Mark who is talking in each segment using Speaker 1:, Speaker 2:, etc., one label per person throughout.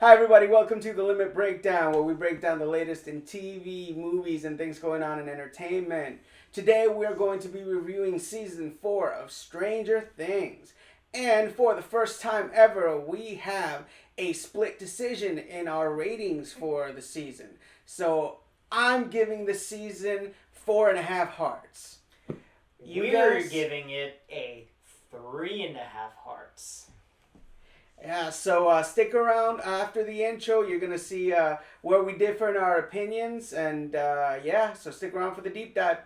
Speaker 1: Hi everybody, welcome to The Limit Breakdown, where we break down the latest in TV, movies, and things going on in entertainment. Today we are going to be reviewing Season 4 of Stranger Things. And for the first time ever, we have a split decision in our ratings for the season. So I'm giving the season 4.5 hearts.
Speaker 2: We're giving it a 3.5 hearts.
Speaker 1: Yeah, so stick around after the intro. You're going to see where we differ in our opinions. And so stick around for the deep dive.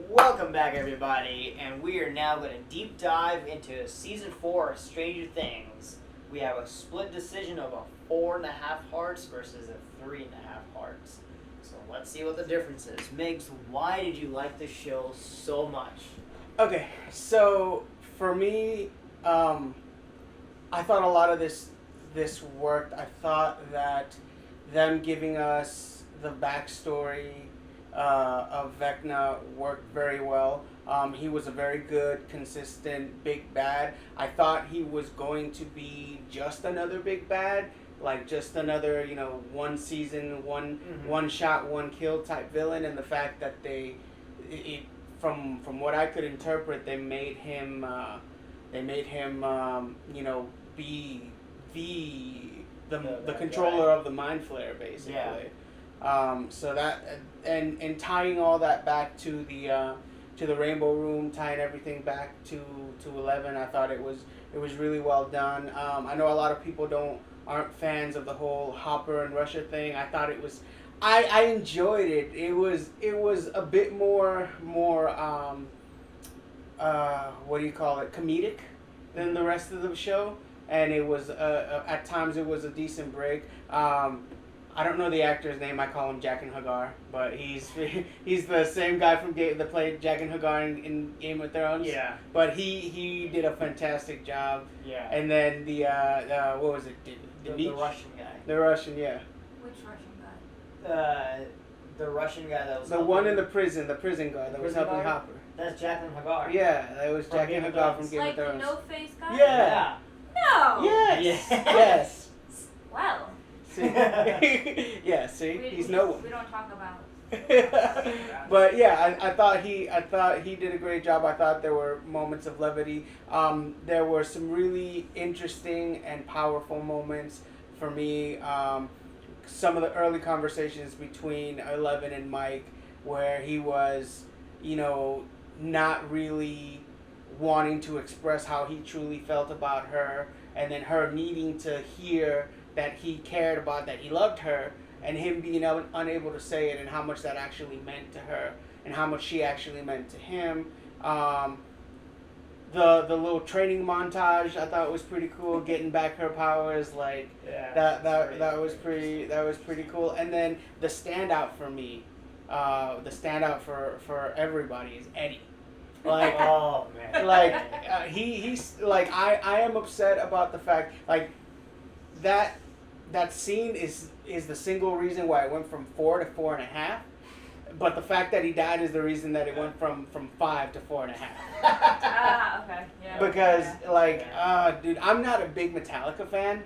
Speaker 2: Welcome back, everybody, and we are now going to deep dive into Season 4 of Stranger Things. We have a split decision of a 4.5 hearts versus a 3.5 hearts. So let's see what the difference is. Migs, why did you like the show so much?
Speaker 1: Okay, so for me, I thought a lot of this worked. I thought that them giving us the backstory of Vecna worked very well. He was a very good, consistent big bad. I thought he was going to be just another big bad, like just another, one season, one shot, one kill type villain. And the fact that from what I could interpret, they made him be the controller of the mind flayer, basically.
Speaker 2: Yeah.
Speaker 1: So that and tying all that back to the Rainbow Room, tying everything back to 11, I thought it was really well done. I know a lot of people aren't fans of the whole Hopper and Russia thing. I thought it was, I enjoyed it. It was a bit more what do you call it, comedic than the rest of the show, and it was at times it was a decent break. I don't know the actor's name. I call him Jack and Hagar, but he's the same guy from that played Jack and Hagar in Game of Thrones.
Speaker 2: Yeah.
Speaker 1: But he did a fantastic job.
Speaker 2: Yeah.
Speaker 1: And then the what was it?
Speaker 2: The Russian guy.
Speaker 1: The Russian, yeah.
Speaker 3: Which Russian guy?
Speaker 2: The Russian guy that was
Speaker 1: the one in the prison guy that was helping Hopper.
Speaker 2: That's Jack and Hagar.
Speaker 1: Yeah, that was Jack and Hagar from Game of Thrones.
Speaker 3: Like the no-face guy?
Speaker 1: Yeah.
Speaker 3: No!
Speaker 1: Yes.
Speaker 2: Yeah.
Speaker 1: Yes.
Speaker 3: Well.
Speaker 1: See? Yeah, see? He's no one.
Speaker 3: We don't talk about.
Speaker 1: But yeah, I thought he did a great job. I thought there were moments of levity. There were some really interesting and powerful moments for me. Some of the early conversations between 11 and Mike, where he was, not really wanting to express how he truly felt about her, and then her needing to hear that he cared about, that he loved her, and him being unable to say it, and how much that actually meant to her, and how much she actually meant to him. The little training montage I thought was pretty cool, getting back her powers, like that was pretty cool. And then the standout for me, the standout for everybody is Eddie. Like,
Speaker 2: oh man,
Speaker 1: like he's like I am upset about the fact like that scene is the single reason why it went from 4 to 4.5, but the fact that he died is the reason that it went from 5 to 4.5.
Speaker 3: Okay, yeah.
Speaker 1: Because dude, I'm not a big Metallica fan,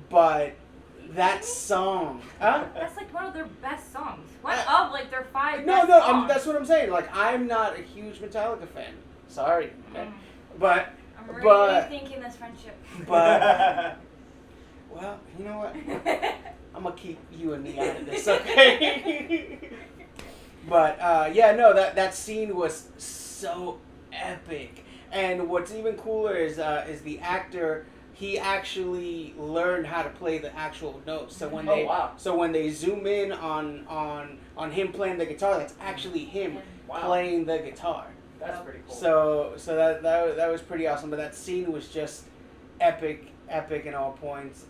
Speaker 1: but that song,
Speaker 3: That's like one of their best songs. One of like their 5
Speaker 1: No,
Speaker 3: best songs.
Speaker 1: that's what I'm saying. Like, I'm not a huge Metallica fan. Sorry, man. But
Speaker 3: I'm really thinking this friendship.
Speaker 1: But well, you know what? I'm gonna keep you and me out of this, okay? But that scene was so epic. And what's even cooler is the actor. He actually learned how to play the actual notes. So when they zoom in on him playing the guitar, that's actually him playing the guitar.
Speaker 2: That's pretty cool.
Speaker 1: So that was pretty awesome. But that scene was just epic in all points.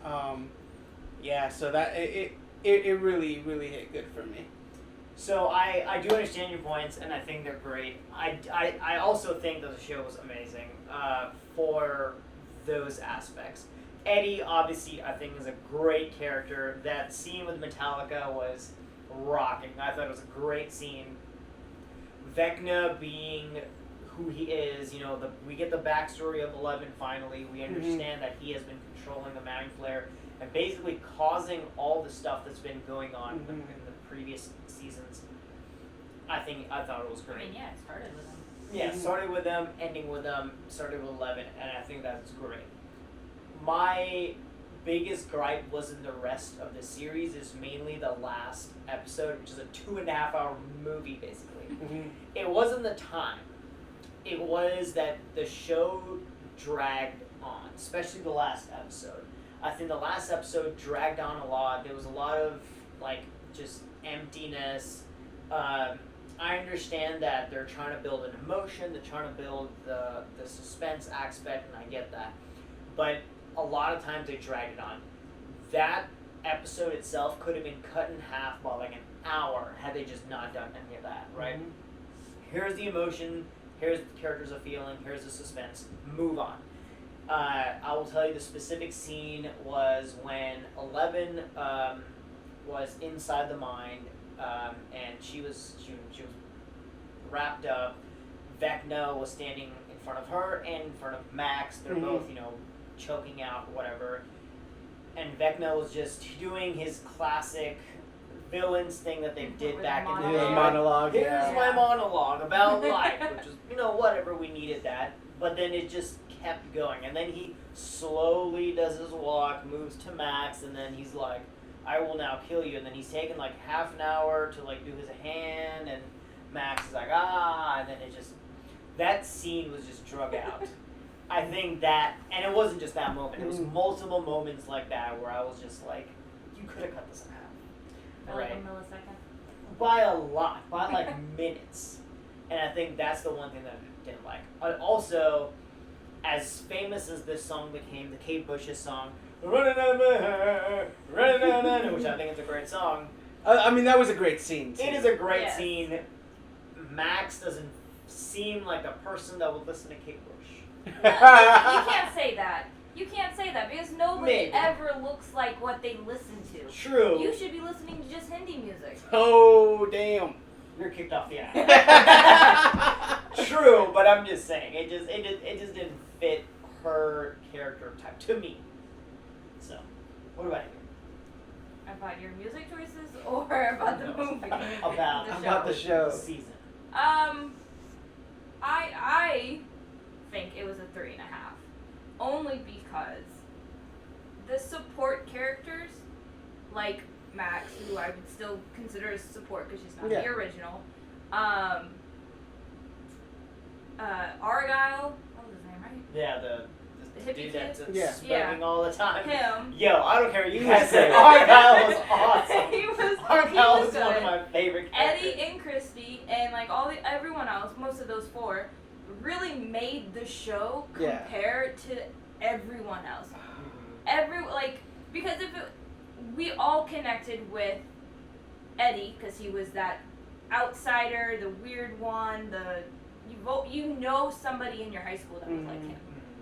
Speaker 1: Yeah, so that it really hit good for me.
Speaker 2: So I do understand your points, and I think they're great. I also think that the show was amazing for those aspects. Eddie, obviously, I think is a great character. That scene with Metallica was rocking. I thought it was a great scene. Vecna being who he is, we get the backstory of 11 finally. We understand that he has been controlling the Mind Flayer and basically causing all the stuff that's been going on in the previous seasons. I thought it was
Speaker 3: I
Speaker 2: great.
Speaker 3: mean, yeah, it started with him.
Speaker 2: Yeah, started with them, ending with them, started with 11, and I think that's great. My biggest gripe wasn't the rest of the series, is mainly the last episode, which is a 2.5-hour movie, basically. It wasn't the time. It was that the show dragged on, especially the last episode. I think the last episode dragged on a lot. There was a lot of, just emptiness. I understand that they're trying to build an emotion, they're trying to build the suspense aspect, and I get that. But a lot of times they dragged it on. That episode itself could have been cut in half by an hour had they just not done any of that, right? Here's the emotion, here's the characters are feeling, here's the suspense, move on. I will tell you the specific scene was when 11 was inside the mind, and she was wrapped up. Vecna was standing in front of her and in front of Max. They're both, choking out, whatever. And Vecna was just doing his classic villains thing that they did
Speaker 3: With
Speaker 2: back in the
Speaker 3: monologue.
Speaker 2: day.
Speaker 1: Monologue.
Speaker 2: Here's my monologue about life, which is, whatever, we needed that. But then it just kept going. And then he slowly does his walk, moves to Max, and then he's like, I will now kill you. And then he's taken half an hour to do his hand, and Max is like, and then that scene was just drug out. I think that, and it wasn't just that moment, it was multiple moments like that where I was just like, you could have cut this in half.
Speaker 3: By like a millisecond.
Speaker 2: By a lot, by minutes. And I think that's the one thing that I didn't like. Also, as famous as this song became, the Kate Bush's song, Running Out of My Hair, Running Out of My Hair, which I think is a great song.
Speaker 1: I mean, that was a great scene, too.
Speaker 2: It is a great scene. Max doesn't seem like a person that would listen to Kate Bush.
Speaker 3: You can't say that. You can't say that because nobody
Speaker 2: Maybe.
Speaker 3: ever looks like what they listen to.
Speaker 2: True.
Speaker 3: You should be listening to just Hindi music.
Speaker 1: Oh, damn.
Speaker 2: You're kicked off the island. True, but I'm just saying it just didn't fit her character type to me. So, what about you?
Speaker 3: About your music choices or about the movie?
Speaker 2: About
Speaker 1: the show.
Speaker 2: The season.
Speaker 3: I think it was a 3.5, only because the support characters, like Max, who I would still consider as support because she's not the original, Argyle, what was his name, right?
Speaker 2: Yeah, the
Speaker 3: hippie
Speaker 2: dude
Speaker 3: kid?
Speaker 2: that's smoking all the time.
Speaker 3: Him.
Speaker 2: Yo, I don't care what you guys say. Argyle was awesome.
Speaker 3: he was
Speaker 2: Argyle was
Speaker 3: good.
Speaker 2: one of my favorite characters.
Speaker 3: Eddie and Christy and everyone else, most of those four, really made the show compare to everyone else. Because we all connected with Eddie because he was that outsider, the weird one, somebody in your high school that was like him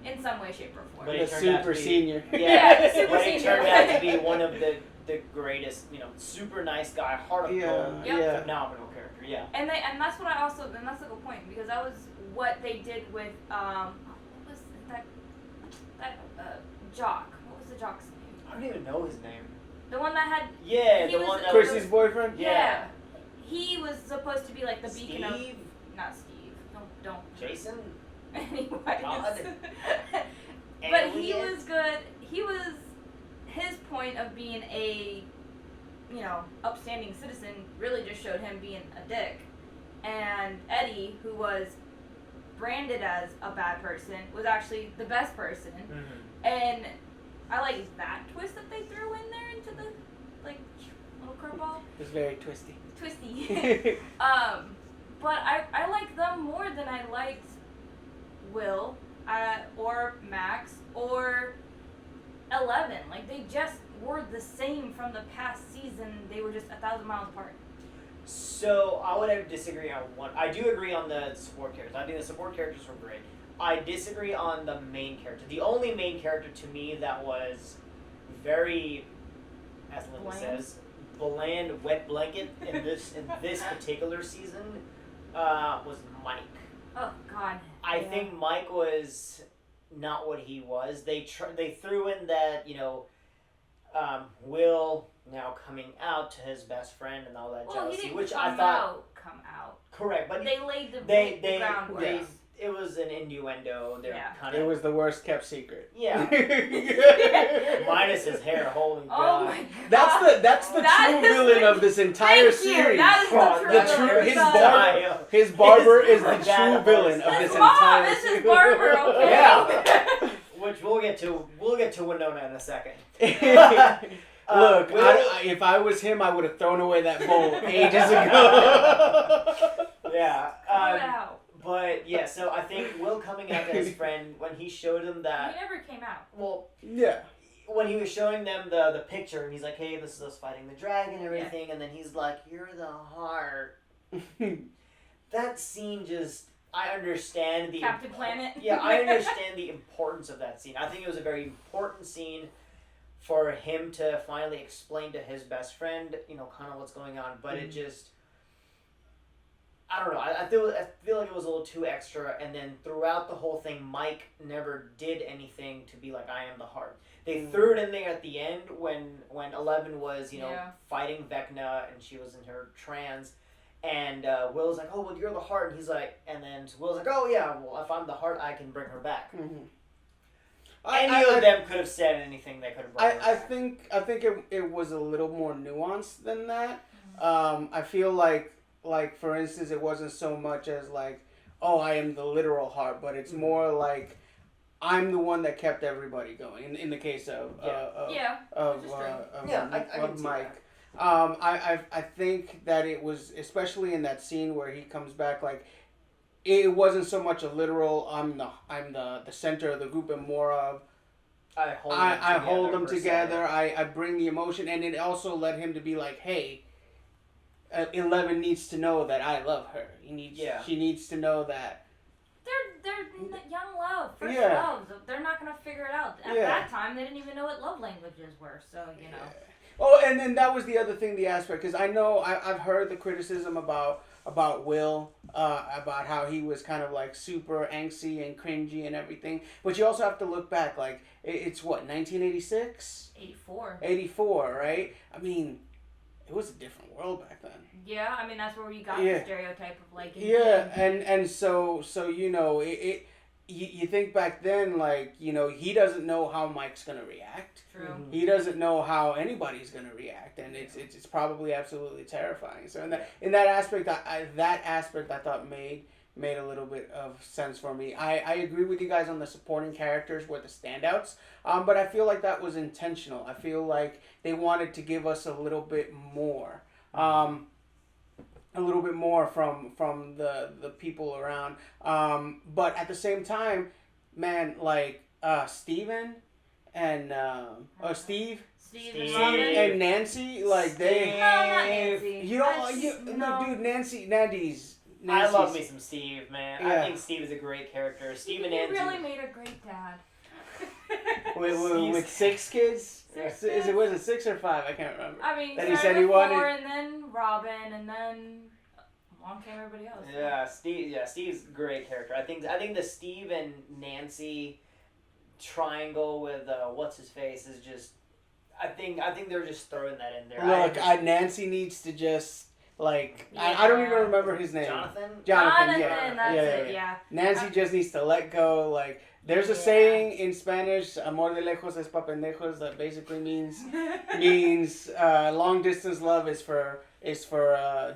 Speaker 3: in some way, shape, or form.
Speaker 2: But
Speaker 1: The
Speaker 2: it turned out to
Speaker 1: super
Speaker 2: be-
Speaker 1: senior.
Speaker 3: Yeah, the super
Speaker 2: But
Speaker 3: senior.
Speaker 2: it turned out to be one of the greatest, super nice guy, heart of gold,
Speaker 3: Yep.
Speaker 2: phenomenal character. Yeah.
Speaker 3: And that's the whole point, because that was what they did with what was that jock? What was the jock's name?
Speaker 2: I don't even know his name.
Speaker 3: The one that had
Speaker 2: Yeah,
Speaker 3: He
Speaker 2: the
Speaker 3: was-
Speaker 2: one that
Speaker 1: Chrissy's boyfriend?
Speaker 3: yeah. He was supposed to be like the beacon of
Speaker 2: Steve?
Speaker 3: not Steve. Don't
Speaker 2: Jason?
Speaker 3: Anyways.
Speaker 2: God.
Speaker 3: But he
Speaker 2: Elliot?
Speaker 3: was good. He was his point of being a upstanding citizen really just showed him being a dick. And Eddie, who was branded as a bad person, was actually the best person.
Speaker 2: Mm-hmm.
Speaker 3: And I like that twist that they threw in there into the little curveball.
Speaker 1: It was very twisty.
Speaker 3: Twisty. But I like them more than I liked Will, or Max, or 11. Like, they just were the same from the past season. They were just 1,000 miles apart.
Speaker 2: So I would have to disagree on one. I do agree on the support characters. I think the support characters were great. I disagree on the main character. The only main character to me that was very, as Linda says, bland wet blanket in this particular season was Mike.
Speaker 3: Oh God.
Speaker 2: I think Mike was not what he was. They threw in that Will now coming out to his best friend and all that jealousy,
Speaker 3: he didn't
Speaker 2: which
Speaker 3: come
Speaker 2: I thought
Speaker 3: come out.
Speaker 2: correct, but
Speaker 3: They laid the groundwork.
Speaker 2: It was an innuendo. Kind
Speaker 1: It was the worst kept secret.
Speaker 2: Yeah. Minus his hair. Holy
Speaker 3: Oh
Speaker 2: God.
Speaker 3: my God.
Speaker 1: That's the true villain of this entire series.
Speaker 3: That is the true
Speaker 1: His barber is the true villain of this entire
Speaker 3: series.
Speaker 1: series.
Speaker 3: His barber, okay.
Speaker 2: Yeah. Which we'll get to Winona in a second.
Speaker 1: Look, if I was him, I would have thrown away that bowl ages ago.
Speaker 2: Yeah.
Speaker 3: Wow.
Speaker 2: But yeah, so I think Will coming out to his friend when he showed him that.
Speaker 3: He never came out.
Speaker 2: Well,
Speaker 1: yeah.
Speaker 2: When he was showing them the picture, and he's like, "Hey, this is us fighting the dragon and everything," and then he's like, "You're the heart." That scene I understand the
Speaker 3: Captain Planet.
Speaker 2: Yeah, I understand the importance of that scene. I think it was a very important scene for him to finally explain to his best friend, kind of what's going on. But it just, I don't know. I feel like it was a little too extra. And then throughout the whole thing, Mike never did anything to be like, I am the heart. They threw it in there at the end when 11 was, fighting Vecna and she was in her trance. And Will's like, oh, well, you're the heart. And he's like, and then Will's like, oh, yeah, well, if I'm the heart, I can bring her back.
Speaker 1: Mm-hmm.
Speaker 2: Any of them could have said anything they could have brought her back.
Speaker 1: I think it was a little more nuanced than that. I feel like for instance, it wasn't so much as like, oh, I am the literal heart, but it's more like I'm the one that kept everybody going. In the case of Mike. I think that it was, especially in that scene where he comes back, like it wasn't so much a literal I'm the center of the group, and more of I hold them together. I bring the emotion, and it also led him to be like, hey, 11 needs to know that I love her. She needs to know that.
Speaker 3: They're young love, first love. They're not gonna figure it out. At that time, they didn't even know what love languages were. So you know.
Speaker 1: Oh, and then that was the other thing, the aspect, because I know I've heard the criticism about Will, about how he was kind of like super angsty and cringy and everything. But you also have to look back, like it's what, 1986? 84, right? I mean, it was a different world back then.
Speaker 3: Yeah, I mean that's where you got the stereotype of like.
Speaker 1: And so you think back then, like, he doesn't know how Mike's gonna react.
Speaker 3: True. Mm-hmm.
Speaker 1: He doesn't know how anybody's gonna react, and it's probably absolutely terrifying. So in that aspect, I thought made a little bit of sense for me. I agree with you guys on the supporting characters were the standouts, but I feel like that was intentional. I feel like they wanted to give us a little bit more. A little bit more from the people around, but at the same time, man, like Steven and Steve and Nancy, like they.
Speaker 3: No, not Nancy.
Speaker 1: Dude, Nancy's.
Speaker 2: I love me some Steve, man.
Speaker 1: Yeah.
Speaker 2: I think Steve is a great character. Steve and
Speaker 3: He
Speaker 2: Nancy
Speaker 3: really made a great dad.
Speaker 1: with 6 kids. Was it 6 or 5? I can't remember.
Speaker 3: I mean,
Speaker 1: that he said he wanted
Speaker 3: 4, and then Robin, and then along came everybody else.
Speaker 2: Yeah, Steve's a great character. I think the Steve and Nancy triangle with what's his face is just. I think they're just throwing that in there.
Speaker 1: Look, Nancy needs to just. Like, I don't even remember his name.
Speaker 2: Jonathan,
Speaker 1: yeah. Nancy just needs to let go. Like, there's a saying in Spanish, amor de lejos es pa pendejos, that basically means long distance love is for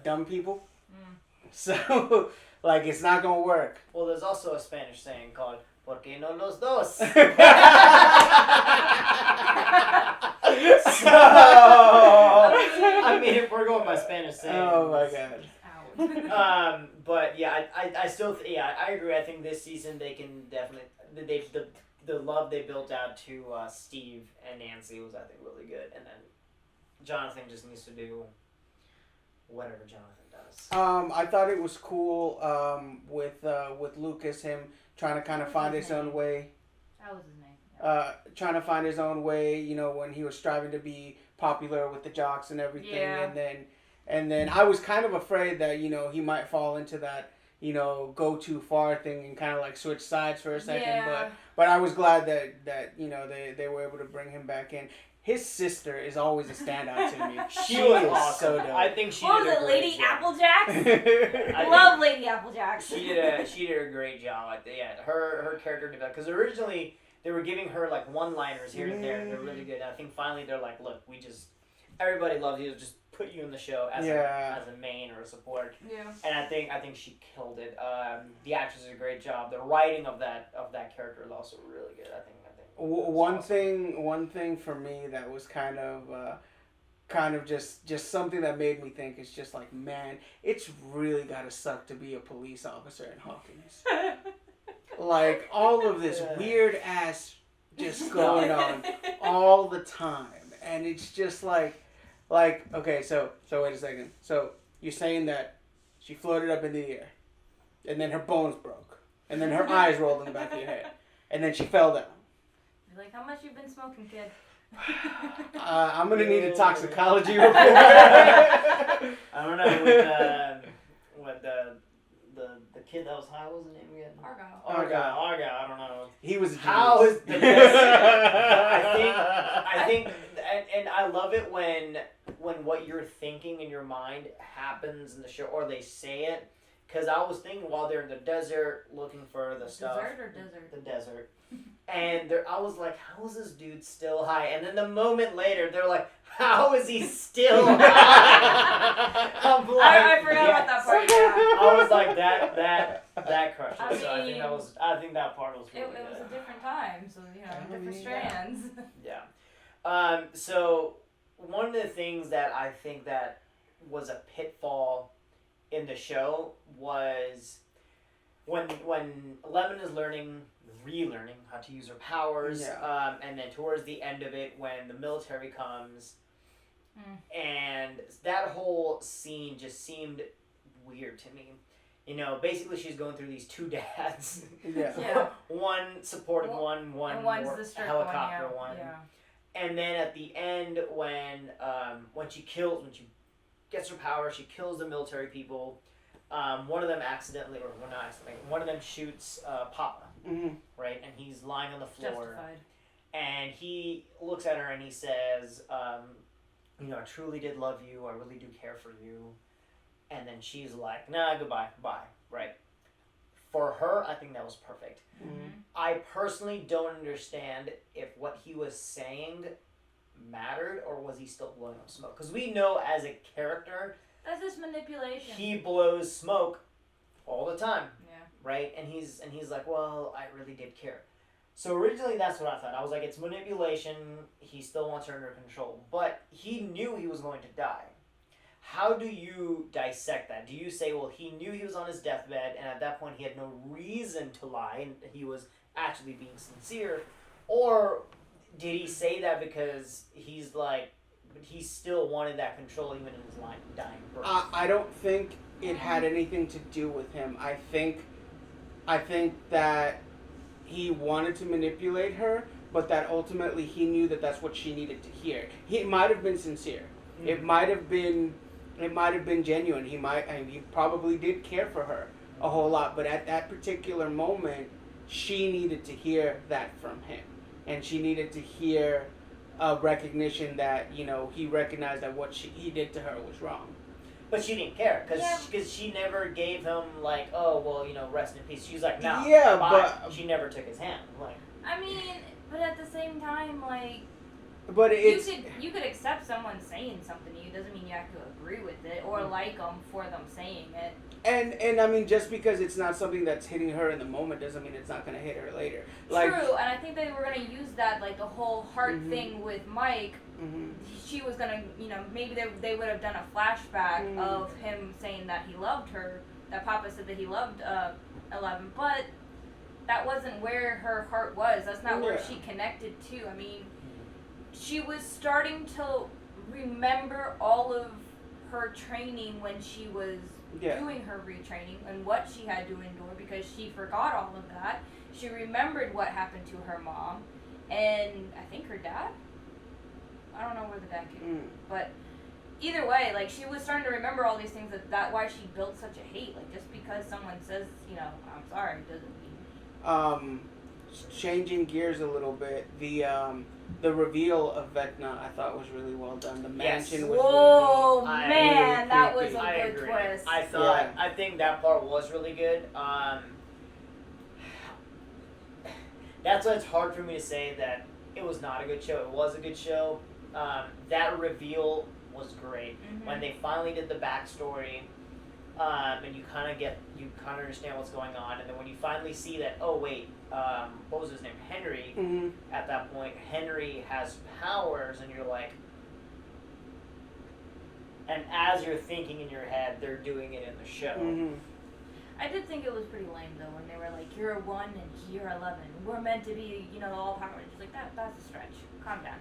Speaker 1: dumb people. So, like, it's not gonna work.
Speaker 2: Well, there's also a Spanish saying called "Por qué no los dos?" So, I mean, if we're going by Spanish saying.
Speaker 1: Oh my god.
Speaker 2: But yeah, I still I agree. I think this season they can definitely the love they built out to Steve and Nancy was, I think, really good. And then Jonathan just needs to do whatever Jonathan does.
Speaker 1: I thought it was cool with Lucas, him trying to kind of find his own way.
Speaker 3: That was his name. Yeah.
Speaker 1: Trying to find his own way, you know, when he was striving to be popular with the jocks and everything,
Speaker 3: Yeah.
Speaker 1: and then I was kind of afraid that, you know, he might fall into that, you know, go too far thing and kind of like switch sides for a second.
Speaker 3: Yeah.
Speaker 1: But I was glad that you know they were able to bring him back in. His sister is always a standout to me.
Speaker 2: She was
Speaker 1: is
Speaker 2: awesome.
Speaker 1: so dope.
Speaker 2: I think she
Speaker 3: What
Speaker 2: did
Speaker 3: was
Speaker 2: a
Speaker 3: it,
Speaker 2: great
Speaker 3: Lady
Speaker 2: job.
Speaker 3: Applejacks?
Speaker 2: I
Speaker 3: Love Lady Applejacks.
Speaker 2: She did a great job. Her character developed, because originally they were giving her like one-liners here and there, and they're really good. And I think finally they're like, look, everybody loves you, just put you in the show as a main or a support.
Speaker 3: Yeah.
Speaker 2: And I think she killed it. The actress did a great job. The writing of that character is also really good. I think.
Speaker 1: One thing for me that was kind of just something that made me think is just like, man, it's really gotta suck to be a police officer in Hawkins. Like all of this weird ass just going on all the time, and it's just like okay, so wait a second. So you're saying that she floated up in the air, and then her bones broke, and then her eyes rolled in the back of your head, and then she fell down.
Speaker 3: You're like, how much you been smoking, kid?
Speaker 1: I'm gonna need a toxicology report.
Speaker 2: I don't know with the kid that was high. What was his name again?
Speaker 3: Argyle.
Speaker 2: I don't know.
Speaker 1: He was a genius.
Speaker 2: How is the best? I think, and I love it when what you're thinking in your mind happens in the show, or they say it. Because I was thinking while they're in the desert looking for the stuff.
Speaker 3: Desert or desert?
Speaker 2: The desert. And I was like, how is this dude still high? And then the moment later, they're like, how is he still high? I'm like,
Speaker 3: I forgot about that part. Yeah.
Speaker 2: I was like, that crushed it. So I think that part was really
Speaker 3: It
Speaker 2: good.
Speaker 3: was a different time, so different strands.
Speaker 2: Yeah. So one of the things that I think that was a pitfall in the show was when Eleven is relearning how to use her powers, and then towards the end of it, when the military comes, and that whole scene just seemed weird to me. You know, basically she's going through these two dads.
Speaker 3: Yeah.
Speaker 2: One supportive one
Speaker 3: and one's the strict
Speaker 2: helicopter
Speaker 3: one.
Speaker 2: Yeah. And then at the end, when she gets her power, she kills the military people. One of them one of them shoots Papa, right? And he's lying on the floor.
Speaker 3: Justified.
Speaker 2: And he looks at her and he says, I truly did love you. I really do care for you. And then she's like, nah, goodbye, bye, right? For her, I think that was perfect.
Speaker 3: Mm-hmm.
Speaker 2: I personally don't understand if what he was saying mattered, or was he still blowing up smoke? Because we know as a character,
Speaker 3: that's just manipulation.
Speaker 2: he blows smoke all the time.
Speaker 3: Yeah.
Speaker 2: Right? And he's like, well, I really did care. So originally that's what I thought. I was like, it's manipulation. He still wants her under control. But he knew he was going to die. How do you dissect that? Do you say, well, he knew he was on his deathbed, and at that point he had no reason to lie, and he was actually being sincere? Or did he say that because he's like, he still wanted that control even in his dying breath?
Speaker 1: I don't think it had anything to do with him. I think that he wanted to manipulate her, but that ultimately he knew that that's what she needed to hear. He might have been sincere. Mm-hmm. It might have been genuine. He probably did care for her a whole lot, but at that particular moment, she needed to hear that from him, and she needed to hear a recognition that, he recognized that what he did to her was wrong.
Speaker 2: But she didn't care, because she never gave him, like, oh, well, rest in peace. She's like, no,
Speaker 1: yeah,
Speaker 2: bye. But she never took his hand. Like,
Speaker 3: I mean, but at the same time, like,
Speaker 1: but it's,
Speaker 3: you could accept someone saying something to you. Doesn't mean you have to agree with it or like them for them saying it.
Speaker 1: And I mean, just because it's not something that's hitting her in the moment doesn't mean it's not going to hit her later. Like,
Speaker 3: true, and I think they were going to use that, like, the whole heart thing with Mike.
Speaker 1: Mm-hmm.
Speaker 3: She was going to, maybe they would have done a flashback of him saying that he loved her, that Papa said that he loved 11, but that wasn't where her heart was. That's not where
Speaker 1: Yeah.
Speaker 3: she connected to. I mean, she was starting to remember all of her training when she was
Speaker 1: Yeah.
Speaker 3: doing her retraining and what she had to endure because she forgot all of that. She remembered what happened to her mom and I think her dad. I don't know where the dad came from, but either way, like she was starting to remember all these things. That why she built such a hate. Like just because someone says, you know, I'm sorry, doesn't mean.
Speaker 1: Changing gears a little bit, the reveal of Vecna I thought was really well done. The mansion was
Speaker 3: Whoa,
Speaker 1: really,
Speaker 3: man,
Speaker 1: really
Speaker 3: that was
Speaker 1: creepy.
Speaker 3: a
Speaker 2: I
Speaker 3: good
Speaker 2: agree.
Speaker 3: twist.
Speaker 2: I think that part was really good. That's why it's hard for me to say that it was not a good show. It was a good show. That reveal was great.
Speaker 3: Mhm.
Speaker 2: When they finally did the backstory, and you kind of understand what's going on, and then when you finally see that, oh wait, what was his name, Henry?
Speaker 1: Mm-hmm.
Speaker 2: At that point, Henry has powers, and you're like, and as you're thinking in your head, they're doing it in the show.
Speaker 1: Mm-hmm.
Speaker 3: I did think it was pretty lame though when they were like, "You're a 1 and you're 11. We're meant to be, you know, all power." Just like that's a stretch. Calm down.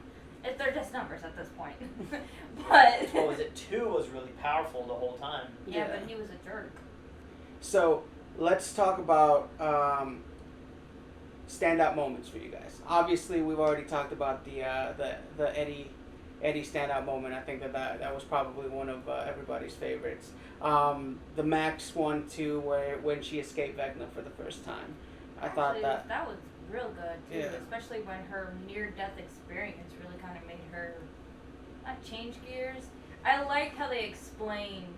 Speaker 3: They're just numbers at this point. But
Speaker 2: What was it? 2 was really powerful the whole time.
Speaker 3: yeah, but he was a jerk.
Speaker 1: So let's talk about standout moments for you guys. Obviously, we've already talked about the Eddie standout moment. I think that was probably one of everybody's favorites. The Max one too, when she escaped Vecna for the first time. I thought
Speaker 3: Actually, that was real good too,
Speaker 1: Yeah.
Speaker 3: especially when her near-death experience really kind of made her not change gears. I liked how they explained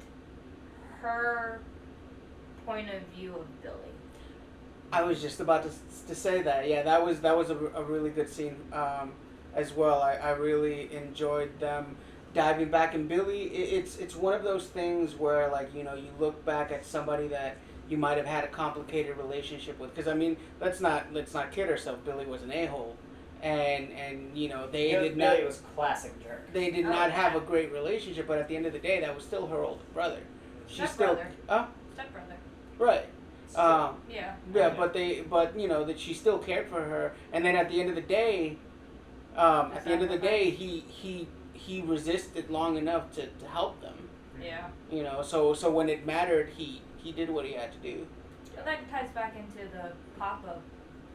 Speaker 3: her point of view of Billy.
Speaker 1: I was just about to say that. Yeah, that was a really good scene as well. I really enjoyed them diving back. And Billy, it's one of those things where, like, you know, you look back at somebody that you might have had a complicated relationship with. Because I mean, let's not kid ourselves. Billy was an a-hole, and you know
Speaker 2: Billy was classic jerk.
Speaker 1: They did not have a great relationship. But at the end of the day, that was still her older brother. She's still
Speaker 3: Stepbrother.
Speaker 1: right.
Speaker 3: Yeah.
Speaker 1: But you know that she still cared for her, and then at the end of the day, he resisted long enough to help them.
Speaker 3: Yeah.
Speaker 1: You know, so when it mattered, he did what he had to do.
Speaker 3: Well, that ties back into the Papa.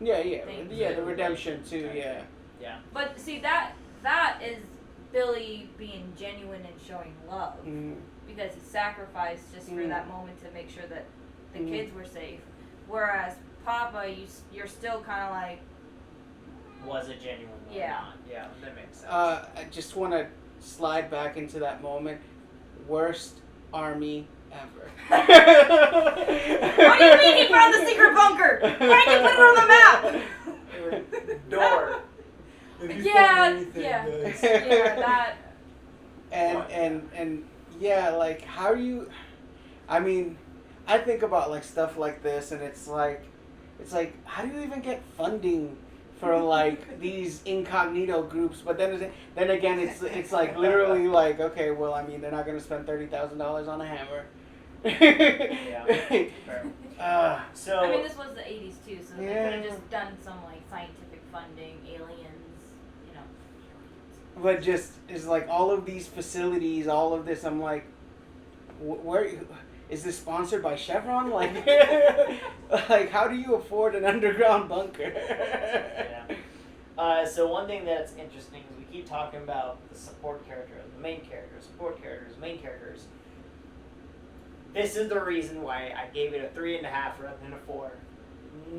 Speaker 1: Yeah,
Speaker 3: Thing
Speaker 1: the
Speaker 3: too.
Speaker 1: redemption too. Yeah.
Speaker 2: Yeah.
Speaker 3: But see that is Billy being genuine and showing love
Speaker 1: Mm-hmm.
Speaker 3: because he sacrificed just for that moment to make sure that the kids were safe. Whereas Papa, you're still kind of like.
Speaker 2: Was it genuine or not? Yeah, that makes sense.
Speaker 1: I just want to slide back into that moment. Worst army ever.
Speaker 3: What do you mean he found the secret bunker? Why didn't you put it on the map?
Speaker 2: Door.
Speaker 3: Yeah, that.
Speaker 1: And yeah, like how do you? I mean, I think about like stuff like this, and it's like how do you even get funding for like these incognito groups? But then again, it's like literally like, okay, well, I mean, they're not gonna spend $30,000 on a hammer.
Speaker 2: Yeah. Fair. So
Speaker 3: I mean, this was the 80s too, so they
Speaker 1: Yeah.
Speaker 3: could have just done some like scientific funding, aliens, you know.
Speaker 1: But just is like all of these facilities, all of this. I'm like, where is this sponsored by Chevron? Like, like how do you afford an underground bunker?
Speaker 2: Yeah. So one thing that's interesting is we keep talking about the support character, the main character, support characters, main characters. This is the reason why I gave it a 3.5 rather than a 4.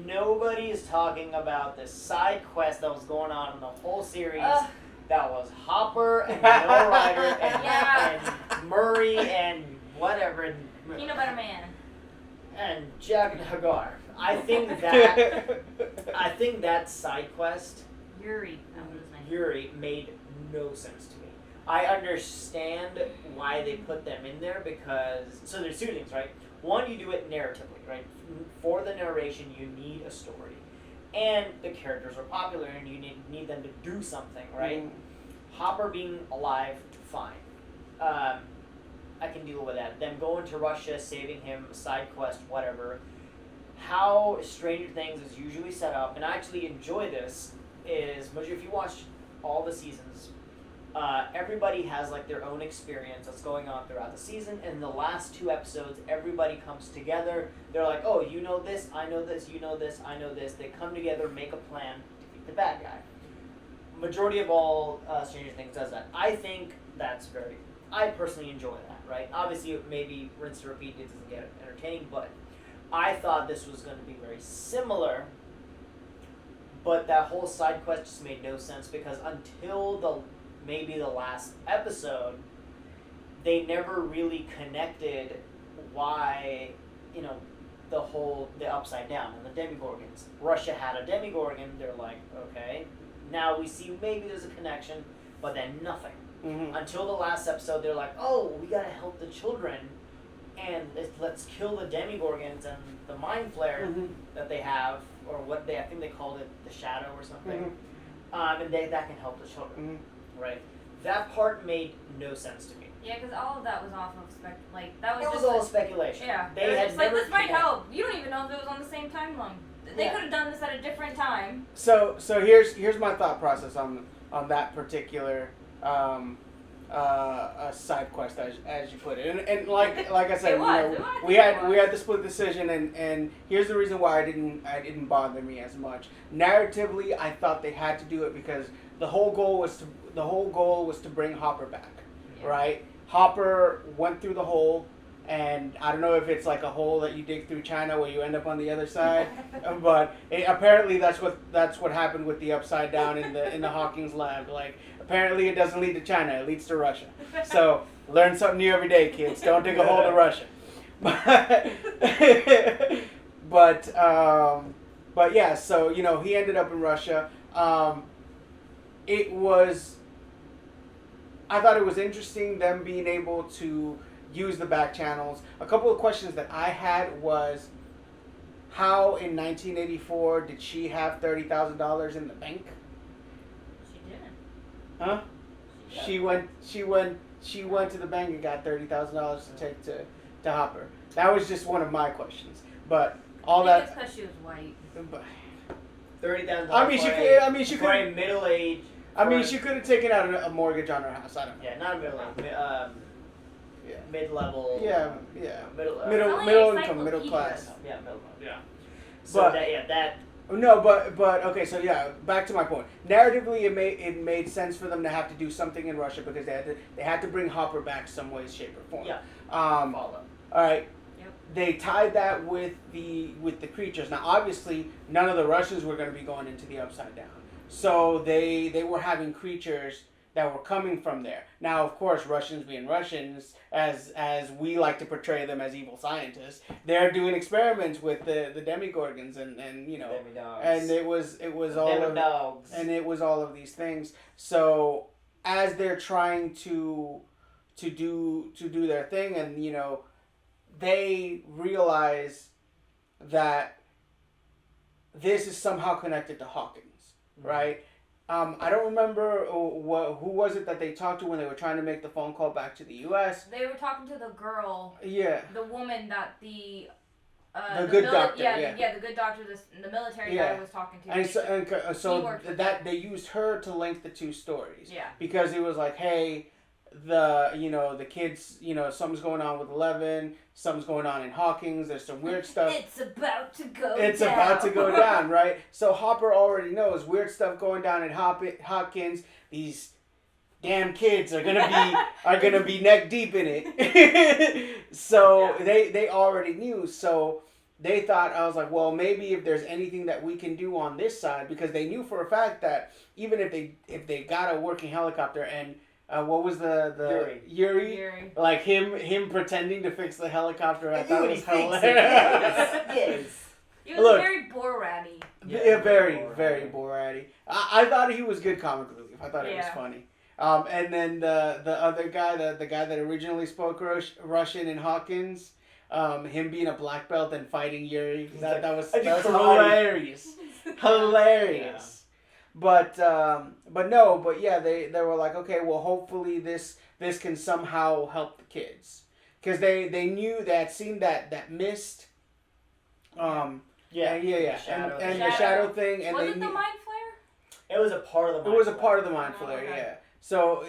Speaker 2: Nobody is talking about the side quest that was going on in the whole series. That was Hopper and Winona Ryder and Murray and whatever. And
Speaker 3: Peanut Butter Man.
Speaker 2: And Jack and Hagar. I think that side quest,
Speaker 3: Yuri. That was his name.
Speaker 2: Yuri, made no sense to me. I understand why they put them in there because so there's 2 things, right? One, you do it narratively, right? For the narration, you need a story, and the characters are popular, and you need them to do something, right? Hopper being alive, fine. I can deal with that. Them going to Russia, saving him, side quest, whatever. how Stranger Things is usually set up, and I actually enjoy this, is if you watch all the seasons, everybody has like their own experience that's going on throughout the season, and in the last 2 episodes, everybody comes together. They're like, oh, you know this, I know this, you know this, I know this. They come together, make a plan to defeat the bad guy. Majority of all Stranger Things does that. I think that's I personally enjoy that, right? Obviously, maybe rinse and repeat, it doesn't get entertaining, but I thought this was going to be very similar, but that whole side quest just made no sense because until maybe the last episode, they never really connected why, the upside down and the Demigorgons. Russia had a Demigorgon, they're like, okay, now we see maybe there's a connection, but then nothing.
Speaker 1: Mm-hmm.
Speaker 2: Until the last episode, they're like, oh, we gotta help the children, and let's kill the Demigorgons and the Mind Flare that they have, or I think they called it the Shadow or something, and that can help the children, right? That part made no sense to me.
Speaker 3: Yeah, because all of that was off of
Speaker 2: It was all speculation.
Speaker 3: Yeah,
Speaker 2: they had
Speaker 3: it's
Speaker 2: never
Speaker 3: this might help. You don't even know if it was on the same timeline. They could have done this at a different time.
Speaker 1: So here's my thought process on that particular side quest as you put it, and like I said, we had the split decision, and here's the reason why it didn't bother me as much. Narratively, I thought they had to do it because the whole goal was to bring Hopper back, right? Hopper went through the hole. And I don't know if it's like a hole that you dig through China where you end up on the other side, but apparently that's what happened with the upside down in the Hawking's lab. Like apparently it doesn't lead to China, it leads to Russia. So learn something new every day, kids. Don't dig a hole to Russia. But yeah, so he ended up in Russia. I thought it was interesting them being able to use the back channels. A couple of questions that I had was, how in 1984 did she have $30,000 in the bank?
Speaker 3: She didn't.
Speaker 1: Huh? She went to the bank and got $30,000 to take to Hopper. That was just one of my questions. But all that.
Speaker 3: It's because she was white.
Speaker 2: $30,000.
Speaker 1: I mean, she could.
Speaker 2: For a middle-aged.
Speaker 1: She could have taken out a mortgage on her house. I don't know.
Speaker 2: Yeah, not middle-aged. Mid-level.
Speaker 1: Yeah.
Speaker 2: Middle
Speaker 1: income, middle class.
Speaker 2: Yeah, middle level. Yeah.
Speaker 1: So
Speaker 2: that.
Speaker 1: No, but okay. So yeah, back to my point. Narratively, it made sense for them to have to do something in Russia because they had to bring Hopper back some way, shape, or form.
Speaker 2: Yeah.
Speaker 1: All right.
Speaker 3: Yep.
Speaker 1: They tied that with the creatures. Now, obviously, none of the Russians were going to be going into the Upside Down, so they were having creatures that were coming from there. Now, of course, Russians being Russians, as we like to portray them as evil scientists, they're doing experiments with the Demigorgons and
Speaker 2: Demidogs.
Speaker 1: and it was all of these things. So as they're trying to do their thing, and they realize that this is somehow connected to Hawkins, right? I don't remember who was it that they talked to when they were trying to make the phone call back to the U.S.
Speaker 3: They were talking to the girl.
Speaker 1: Yeah.
Speaker 3: The woman that the
Speaker 1: good doctor.
Speaker 3: Yeah, the good doctor. The military guy was talking to.
Speaker 1: And so that they used her to link the two stories.
Speaker 3: Yeah.
Speaker 1: Because it was like, hey, the kids, something's going on with 11, something's going on in Hawkins, there's some weird stuff.
Speaker 3: It's about to go
Speaker 1: down, right? So Hopper already knows weird stuff going down in Hawkins. These damn kids are gonna be neck deep in it. So they already knew. So they thought, I was like, well, maybe if there's anything that we can do on this side, because they knew for a fact that even if they got a working helicopter and what was the Yuri? Like him pretending to fix the helicopter. I thought it was hilarious.
Speaker 2: Yes.
Speaker 3: He was very Borat-y.
Speaker 1: Yeah, very, very Borat-y. I thought he was good comic relief. I thought it was funny. And then the other guy, the guy that originally spoke Russian in Hawkins, him being a black belt and fighting Yuri. That was hilarious. Hilarious. But yeah, they were like, okay, well, hopefully this can somehow help the kids, because they knew they had seen that mist
Speaker 2: Yeah,
Speaker 1: yeah.
Speaker 2: Shadow
Speaker 1: And
Speaker 2: thing.
Speaker 1: the shadow thing, and
Speaker 3: Was
Speaker 1: they
Speaker 3: it the mind flare?
Speaker 2: It was a part of the
Speaker 1: it
Speaker 2: mind
Speaker 1: was a
Speaker 2: flare.
Speaker 1: part of the mind
Speaker 3: Oh,
Speaker 1: flare,
Speaker 3: okay.
Speaker 1: yeah. So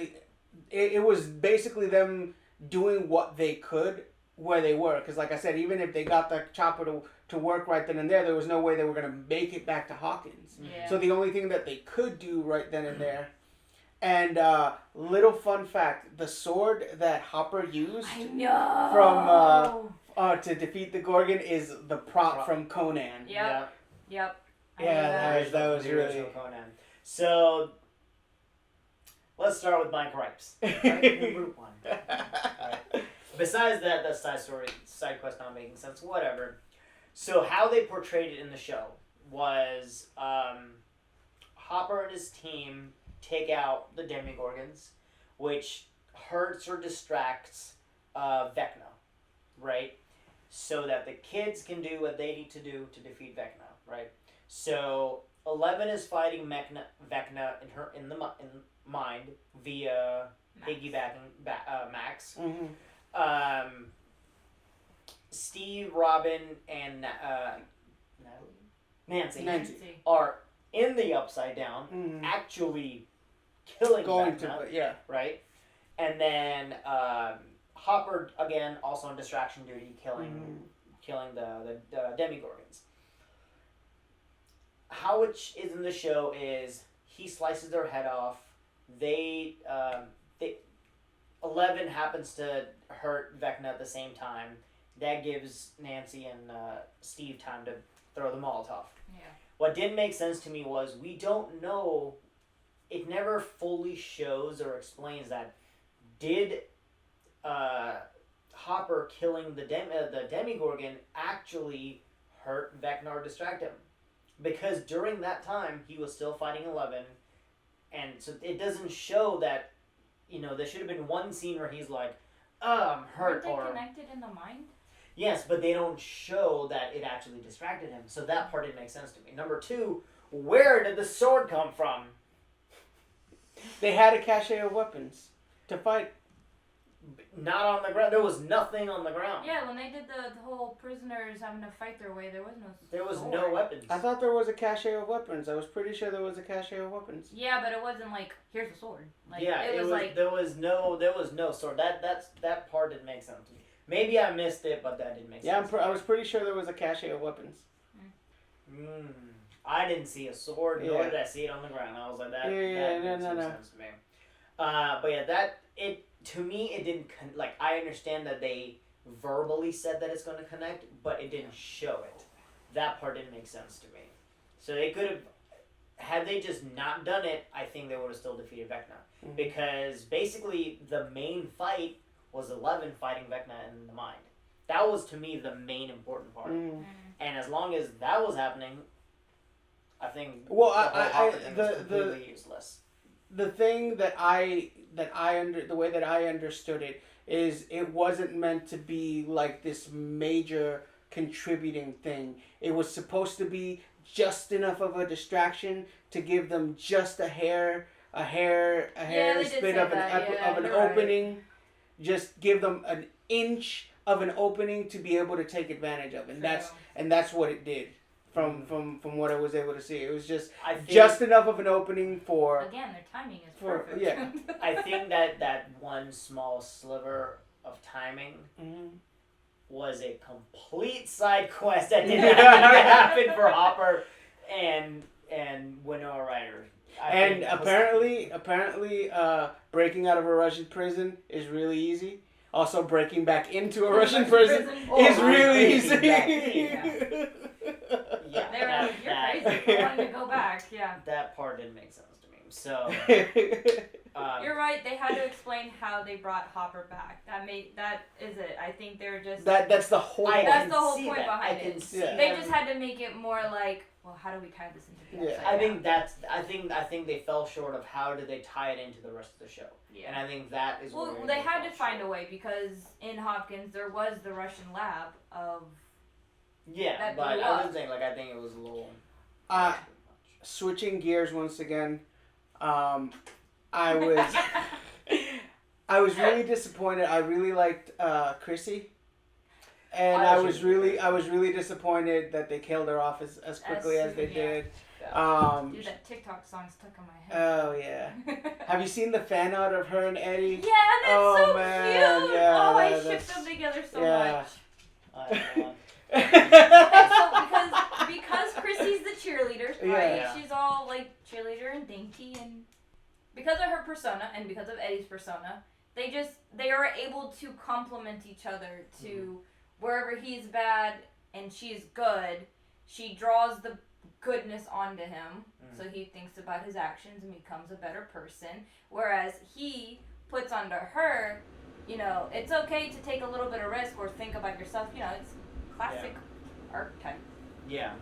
Speaker 1: it was basically them doing what they could where they were, because like I said, even if they got the chopper to work right then and there was no way they were going to make it back to Hawkins.
Speaker 3: Yeah.
Speaker 1: So the only thing that they could do right then and there. And little fun fact, the sword that Hopper used
Speaker 3: I know.
Speaker 1: from to defeat the Gorgon is the prop from Conan.
Speaker 3: Yep. Yep. I
Speaker 1: Yeah,
Speaker 3: knew
Speaker 1: that was
Speaker 2: The
Speaker 1: really
Speaker 2: original Conan. So let's start with my gripes. Right? Number one. Right. Besides that, that side quest not making sense. Whatever. So how they portrayed it in the show was Hopper and his team take out the Demigorgons, which hurts or distracts Vecna, right? So that the kids can do what they need to do to defeat Vecna, right? So 11 is fighting Vecna in the mind via piggybacking Max.
Speaker 1: Mm-hmm.
Speaker 2: Steve, Robin, and Nancy
Speaker 3: Nancy.
Speaker 2: are in the Upside Down, actually killing
Speaker 1: Going
Speaker 2: Vecna,
Speaker 1: to, yeah.
Speaker 2: right? And then Hopper, again, also on distraction duty, killing the Demigorgons. How it is in the show is he slices their head off. They 11 happens to hurt Vecna at the same time. That gives Nancy and Steve time to throw the Molotov.
Speaker 3: Yeah.
Speaker 2: What didn't make sense to me was we don't know. It never fully shows or explains that. Did Hopper killing the Demigorgon actually hurt Vecna or distract him? Because during that time he was still fighting 11, and so it doesn't show that. There should have been one scene where he's like, I'm hurt.
Speaker 3: Weren't they connected in the mind?
Speaker 2: Yes, but they don't show that it actually distracted him. So that part didn't make sense to me. Number two, where did the sword come from?
Speaker 1: They had a cache of weapons to fight.
Speaker 2: Not on the ground. There was nothing on the ground.
Speaker 3: Yeah, when they did the whole prisoners having to fight their way, there was no
Speaker 2: There was
Speaker 3: sword.
Speaker 2: no weapons.
Speaker 1: I thought there was a cache of weapons. I was pretty sure there was a cache of weapons.
Speaker 3: Yeah, but it wasn't like, here's a sword. Like,
Speaker 2: yeah,
Speaker 3: it was like,
Speaker 2: there was no sword. That part didn't make sense to me. Maybe I missed it, but that didn't make sense.
Speaker 1: Yeah, I was pretty sure there was a cache of weapons.
Speaker 2: I didn't see a sword, nor did I see it on the ground. I was like, that makes no sense to me. But yeah, to me, it didn't, I understand that they verbally said that it's going to connect, but it didn't show it. That part didn't make sense to me. So they could have, had they just not done it, I think they would have still defeated Vecna.
Speaker 1: Mm-hmm.
Speaker 2: Because basically the main fight was 11 fighting Vecna in the mind. That was, to me, the main important part. And as long as that was happening, I think the completely useless.
Speaker 1: The thing that the way that I understood it is it wasn't meant to be like this major contributing thing. It was supposed to be just enough of a distraction to give them just a hair spin of an opening. Right. Just give them an inch of an opening to be able to take advantage of, and that's what it did. From what I was able to see, it was just enough of an opening for.
Speaker 3: Again, their timing is perfect.
Speaker 1: Yeah,
Speaker 2: I think that one small sliver of timing was a complete side quest that didn't need to happen for Hopper and Winona Ryder.
Speaker 1: And apparently, breaking out of a Russian prison is really easy. Also, breaking back into a Russian prison is really easy.
Speaker 2: Yeah,
Speaker 3: they were like, you're crazy for wanting to go back. Yeah.
Speaker 2: That part didn't make sense to me. So
Speaker 3: you're right. They had to explain how they brought Hopper back. That is it. I think they're just
Speaker 1: that's the whole.
Speaker 3: That's the whole point behind it. They just had to make it more like, well, how do we tie this into the
Speaker 2: upside I think they fell short of how do they tie it into the rest of the show. Yeah. And I think that is
Speaker 3: well, they had to find a way because in Hopkins there was the Russian lab of.
Speaker 2: Yeah, but I was saying, I think it was a little.
Speaker 1: Switching gears once again, I was really disappointed. I really liked Chrissy. And I was really disappointed that they killed her off as quickly as they did.
Speaker 3: Dude, that TikTok song stuck in my head.
Speaker 1: Oh yeah. Have you seen the fan art of her and Eddie?
Speaker 3: Yeah, that's so
Speaker 1: man,
Speaker 3: cute.
Speaker 1: yeah,
Speaker 3: oh, I
Speaker 1: that's-
Speaker 3: shipped them together so
Speaker 1: yeah.
Speaker 3: much.
Speaker 2: I
Speaker 3: And so because Chrissy's the cheerleader, right?
Speaker 1: Yeah.
Speaker 3: She's all like cheerleader and dainty, and because of her persona and because of Eddie's persona, they are able to complement each other to wherever he's bad and she's good, she draws the goodness onto him, so he thinks about his actions and becomes a better person, whereas he puts onto her, it's okay to take a little bit of risk or think about yourself, it's classic archetype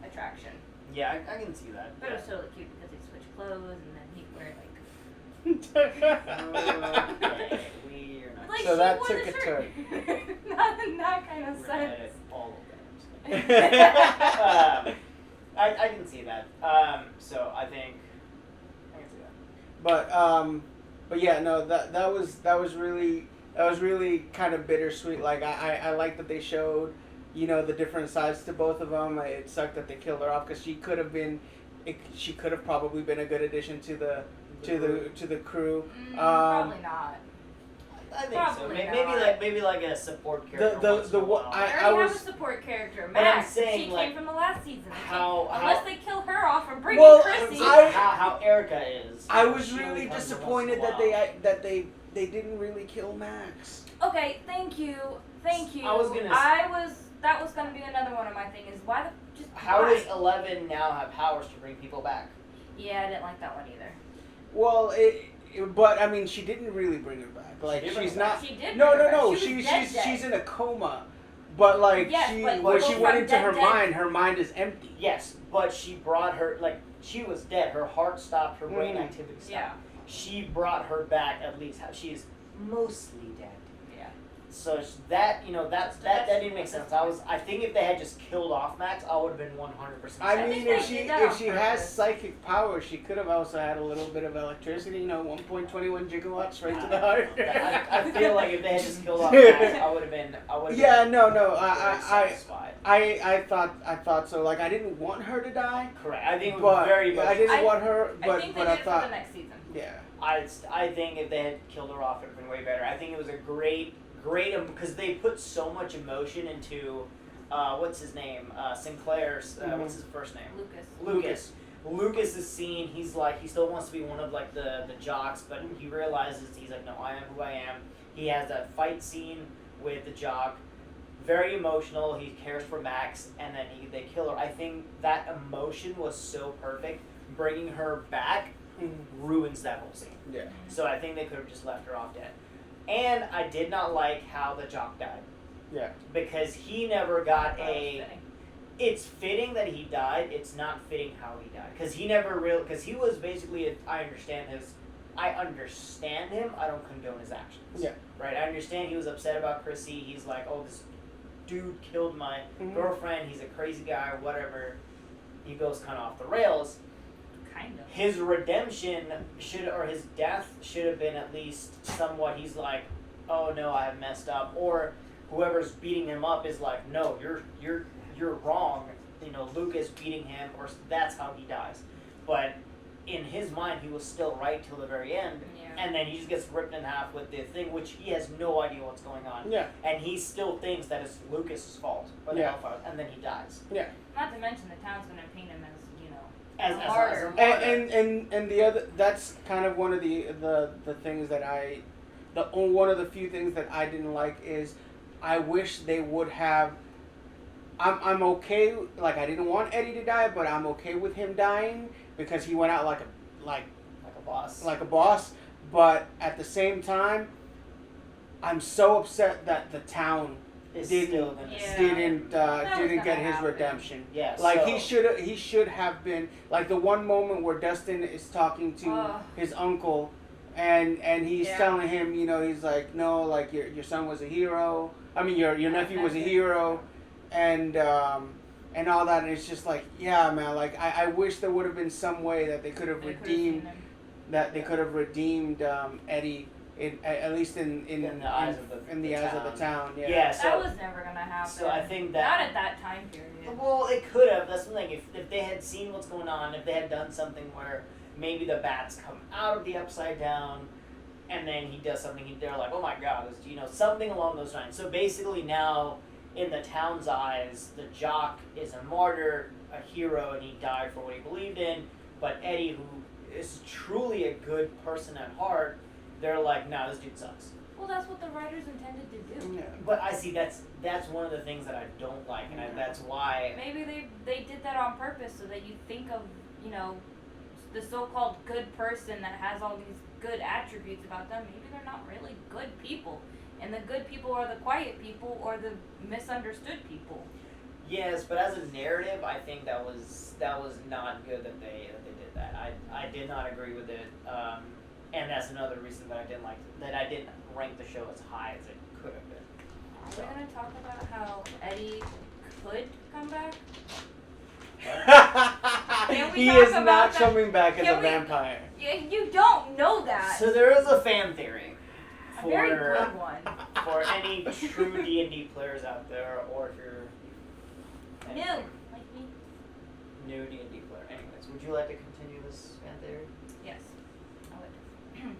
Speaker 3: attraction.
Speaker 2: Yeah, I can see that.
Speaker 3: But it was totally cute because they switch clothes and then he'd wear
Speaker 2: Okay, we're not.
Speaker 3: like
Speaker 1: So
Speaker 3: she
Speaker 1: that
Speaker 3: wore
Speaker 1: took
Speaker 3: the
Speaker 1: a
Speaker 3: shirt.
Speaker 1: turn.
Speaker 3: Not in that kind of
Speaker 2: We're gonna
Speaker 3: sense.
Speaker 2: edit all of that. I can see that. So I think I can see that.
Speaker 1: But yeah, no, that was really kind of bittersweet. Like I like that they showed, the different sides to both of them. It sucked that they killed her off because she could have probably been a good addition to the crew.
Speaker 3: Probably not.
Speaker 2: I think
Speaker 3: Probably
Speaker 2: so.
Speaker 3: not.
Speaker 2: Maybe like a support character.
Speaker 3: I already have a support character,
Speaker 2: But I'm
Speaker 3: Max.
Speaker 2: saying,
Speaker 3: She
Speaker 2: like,
Speaker 3: came from the last season.
Speaker 2: how
Speaker 3: They kill her off and bring
Speaker 1: Well,
Speaker 3: in Chrissy.
Speaker 2: how Erica is.
Speaker 1: I was
Speaker 2: She
Speaker 1: really
Speaker 2: comes
Speaker 1: disappointed
Speaker 2: once in a while.
Speaker 1: that they didn't really kill Max.
Speaker 3: Okay, thank you. That was gonna be another one of my things. Is why
Speaker 2: How
Speaker 3: why?
Speaker 2: does 11 now have powers to bring people back?
Speaker 3: Yeah, I didn't like that one either.
Speaker 1: Well, but I mean, she didn't really bring her back. Like
Speaker 2: She did bring
Speaker 1: she's
Speaker 2: her
Speaker 1: not.
Speaker 3: She did.
Speaker 1: No,
Speaker 3: bring her
Speaker 1: no, no.
Speaker 3: back. She was dead.
Speaker 1: She's in a coma. But like
Speaker 3: Yes, but
Speaker 1: when
Speaker 3: people
Speaker 1: she went
Speaker 3: from
Speaker 1: into her
Speaker 3: dead-
Speaker 1: her mind is empty.
Speaker 2: Yes, but she brought her, like, she was dead. Her heart stopped, her brain
Speaker 1: Mhm.
Speaker 2: activity stopped.
Speaker 3: Yeah.
Speaker 2: She brought her back at least. She is mostly dead.
Speaker 3: Yeah.
Speaker 2: So that that didn't make sense. I think if they had just killed off Max, I would have been 100%.
Speaker 1: I
Speaker 3: think
Speaker 1: mean,
Speaker 3: they
Speaker 1: if she
Speaker 3: did that on
Speaker 1: has
Speaker 3: purpose.
Speaker 1: psychic power, she could have also had a little bit of electricity. 1.21 gigawatts right to the heart.
Speaker 2: I feel like if they had just killed off Max, I would have been.
Speaker 1: Yeah, no.
Speaker 2: very satisfied.
Speaker 1: I thought so. Like I didn't want her to die.
Speaker 2: Correct. I think it was
Speaker 1: But
Speaker 2: very much.
Speaker 1: I didn't want her. But
Speaker 3: I think they
Speaker 1: but I
Speaker 3: did
Speaker 1: thought
Speaker 3: for the next season.
Speaker 1: yeah.
Speaker 2: I think if they had killed her off, it would have been way better. I think it was a great because they put so much emotion into what's his name, Sinclair's what's his first name, Lucas's scene. He's like, he still wants to be one of like the jocks, but he realizes he's like, no, I am who I am. He has that fight scene with the jock, very emotional. He cares for Max, and then they kill her. I think that emotion was so perfect. Bringing her back ruins that whole scene.
Speaker 1: Yeah.
Speaker 2: So I think they could have just left her off dead. And I did not like how the jock died.
Speaker 1: Yeah.
Speaker 2: Because he never got
Speaker 3: That was
Speaker 2: a.
Speaker 3: fitting.
Speaker 2: It's fitting that he died. It's not fitting how he died. Because he never really. Because he was basically. I understand him. I don't condone his actions.
Speaker 1: Yeah.
Speaker 2: Right? I understand he was upset about Chrissy. He's like, oh, this dude killed my girlfriend. He's a crazy guy, whatever. He goes kind of off the rails.
Speaker 3: Kind of.
Speaker 2: His redemption his death should have been at least somewhat. He's like, oh no, I have messed up, or whoever's beating him up is like, no, you're wrong. Lucas beating him, or that's how he dies. But in his mind, he was still right till the very end,
Speaker 3: Yeah.
Speaker 2: and then he just gets ripped in half with the thing, which he has no idea what's going on.
Speaker 1: Yeah.
Speaker 2: And he still thinks that it's Lucas's fault, or the Hellfire, and then he dies.
Speaker 1: Yeah.
Speaker 3: Not to mention the town's gonna paint him as
Speaker 2: As
Speaker 3: a
Speaker 2: a
Speaker 3: martyr.
Speaker 2: martyr.
Speaker 1: And the other, that's kind of one of the things that one of the few things that I didn't like is I wish they would have. I'm okay. Like I didn't want Eddie to die, but I'm okay with him dying because he went out like
Speaker 2: a boss.
Speaker 1: a boss. But at the same time, I'm so upset that the town
Speaker 2: Is
Speaker 1: didn't
Speaker 2: still gonna
Speaker 3: Yeah.
Speaker 1: didn't
Speaker 3: That was
Speaker 1: didn't
Speaker 3: gonna
Speaker 1: get his
Speaker 3: happen.
Speaker 1: redemption.
Speaker 2: Yeah,
Speaker 1: Like
Speaker 2: so-
Speaker 1: he should have been like the one moment where Dustin is talking to his uncle, and he's
Speaker 3: Yeah.
Speaker 1: telling him, he's like, no, like your son was a hero. I mean, your nephew was a hero, and all that. And it's just like, yeah, man. Like I wish there would have been some way that they could have redeemed Eddie at least in
Speaker 2: the eyes of the
Speaker 1: eyes of
Speaker 2: town.
Speaker 1: the town. Yeah.
Speaker 2: Yeah, so
Speaker 3: that was never gonna happen.
Speaker 2: so I think that
Speaker 3: not at that time period.
Speaker 2: well, it could have. That's the thing. If they had seen what's going on, if they had done something where maybe the bats come out of the upside down, and then he does something, they're like, oh my god, something along those lines. So basically now, in the town's eyes, the jock is a martyr, a hero, and he died for what he believed in. But Eddie, who is truly a good person at heart, they're like, nah, this dude sucks.
Speaker 3: Well, that's what the writers intended to do.
Speaker 1: Yeah.
Speaker 2: But I see that's one of the things that I don't like, and that's why.
Speaker 3: Maybe they did that on purpose so that you think of, the so-called good person that has all these good attributes about them. Maybe they're not really good people, and the good people are the quiet people or the misunderstood people.
Speaker 2: Yes, but as a narrative, I think that was not good that they did that. I did not agree with it, and that's another reason that I didn't rank the show as high as it could have been.
Speaker 3: Are we gonna talk about how Eddie could come back? Can we
Speaker 1: He
Speaker 3: talk
Speaker 1: is
Speaker 3: about
Speaker 1: not
Speaker 3: that?
Speaker 1: coming back as
Speaker 3: Can
Speaker 1: a
Speaker 3: we-
Speaker 1: vampire.
Speaker 3: Yeah, you don't know that.
Speaker 2: So there is a fan theory
Speaker 3: A very good one.
Speaker 2: for any true D&D players out there, or if you're
Speaker 3: New, like me.
Speaker 2: new D&D player. Anyways, would you like to continue this fan theory?
Speaker 3: Yes, I would.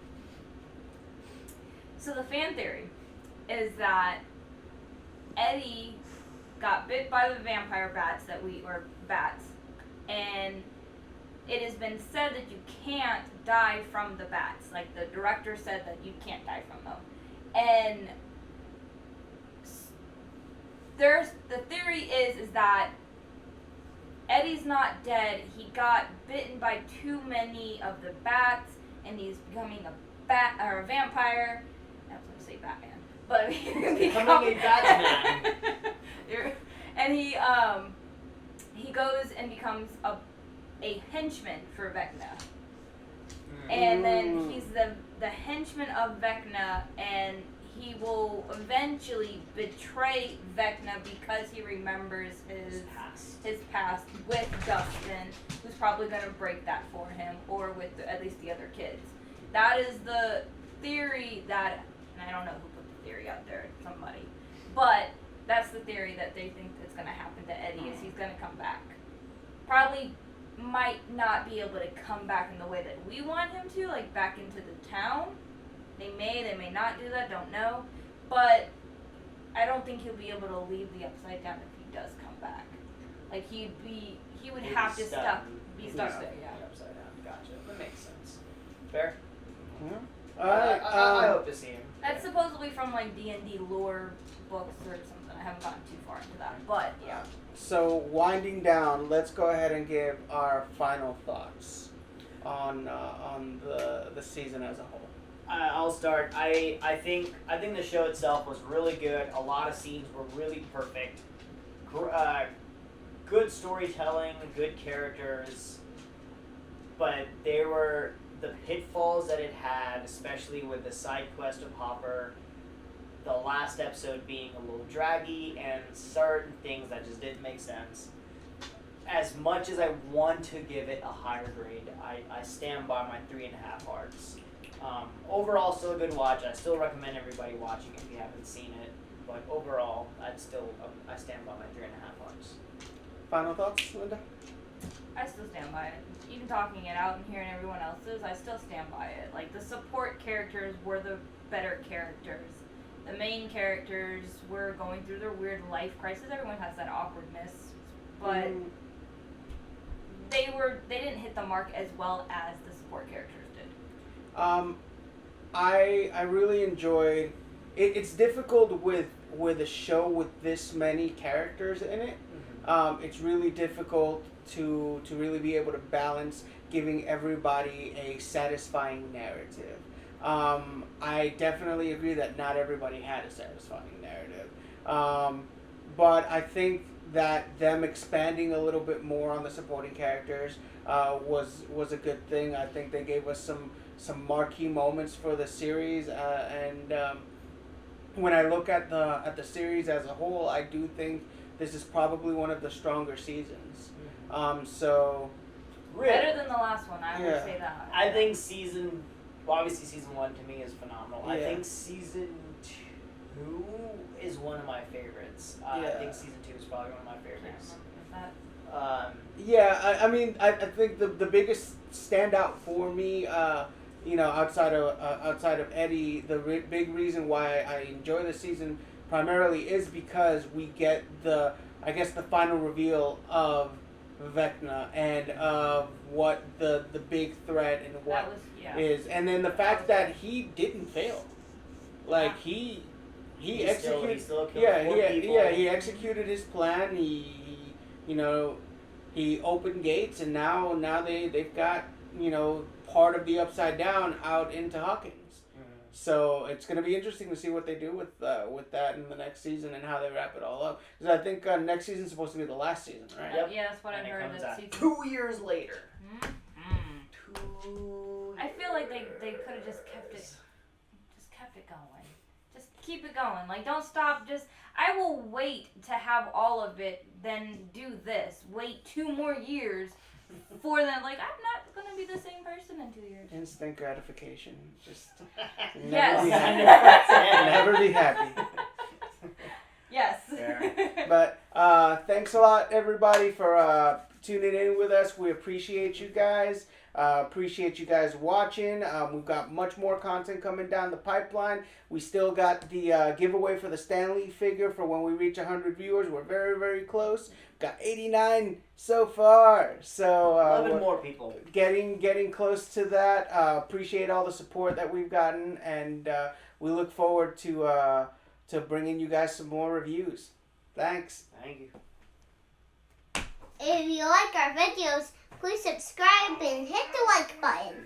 Speaker 3: So the fan theory is that Eddie got bit by the vampire bats and it has been said that you can't die from the bats. Like the director said that you can't die from them, and the theory is that Eddie's not dead. He got bitten by too many of the bats, and he's becoming a vampire. I was going to say Batman, but he's
Speaker 2: Becoming a Batman.
Speaker 3: And he goes and becomes a henchman for Vecna. And then he's the henchman of Vecna, and he will eventually betray Vecna because he remembers his past with Dustin, who's probably going to break that for him, or with at least the other kids. That is the theory and I don't know who put the theory out there, somebody, but that's the theory that they think is going to happen to Eddie, is he's going to come back. Probably might not be able to come back in the way that we want him to, like back into the town. They may not do that, don't know. But I don't think he'll be able to leave the Upside Down if he does come back. Like he would have to be stuck there, yeah.
Speaker 2: Upside down. Gotcha. That makes sense. Fair.
Speaker 1: Yeah.
Speaker 2: I hope to see him.
Speaker 3: That's supposedly from like D&D lore books or something. I haven't gotten too far into that, but yeah.
Speaker 1: So winding down, let's go ahead and give our final thoughts on the season as a whole.
Speaker 2: I'll start. I think the show itself was really good. A lot of scenes were really perfect. Good storytelling, good characters, but they were the pitfalls that it had, especially with the side quest of Hopper. The last episode being a little draggy, and certain things that just didn't make sense. As much as I want to give it a higher grade, I stand by my 3.5 hearts. Overall, still a good watch. I still recommend everybody watching if you haven't seen it. But overall, I stand by my 3.5 hearts.
Speaker 1: Final thoughts, Linda?
Speaker 3: I still stand by it. Even talking it out and hearing everyone else's, I still stand by it. Like, the support characters were the better characters. The main characters were going through their weird life crisis. Everyone has that awkwardness, but they didn't hit the mark as well as the support characters did.
Speaker 1: I really enjoyed it. It's difficult with a show with this many characters in it. It's really difficult to really be able to balance giving everybody a satisfying narrative. I definitely agree that not everybody had a satisfying narrative. But I think that them expanding a little bit more on the supporting characters was a good thing. I think they gave us some marquee moments for the series, and when I look at the series as a whole, I do think this is probably one of the stronger seasons. So
Speaker 3: Better than the last one, I would say that.
Speaker 2: I think season Well, obviously, season 1 to me is phenomenal. I
Speaker 1: Yeah.
Speaker 2: think season 2 is one of my favorites. I think season 2 is probably one of my favorites.
Speaker 1: Yeah, I mean, I think the biggest standout for me, outside of Eddie, the big reason why I enjoy the season primarily is because we get the final reveal of Vecna and of what the big threat and what is, and then the fact that he didn't fail, like he executed, he executed his plan. He opened gates, and now they've got part of the Upside Down out into Hawkins. So it's going to be interesting to see what they do with that in the next season and how they wrap it all up. Because I think next season is supposed to be the last season, right?
Speaker 2: Yep.
Speaker 3: Yeah, that's what
Speaker 2: and
Speaker 3: I heard.
Speaker 2: Comes out
Speaker 3: Season
Speaker 2: 2 years later.
Speaker 3: I feel like they could have just kept it going. Just keep it going. Like, don't stop. I will wait to have all of it, then do this. Wait 2 more years for them. Like, I'm not gonna be the same person in 2 years.
Speaker 1: Instant gratification. Just
Speaker 3: Yes.
Speaker 1: never be happy.
Speaker 3: Yes.
Speaker 2: Yeah.
Speaker 1: But thanks a lot, everybody, for tuning in with us. We appreciate you guys. Appreciate you guys watching. We've got much more content coming down the pipeline. We still got the giveaway for the Stanley figure for when we reach 100 viewers. We're very, very close. Got 89 so far. So
Speaker 2: 11 more people.
Speaker 1: Getting close to that. Appreciate all the support that we've gotten, and we look forward to bringing you guys some more reviews. Thanks.
Speaker 2: Thank you.
Speaker 4: If you like our videos, please subscribe and hit the like button.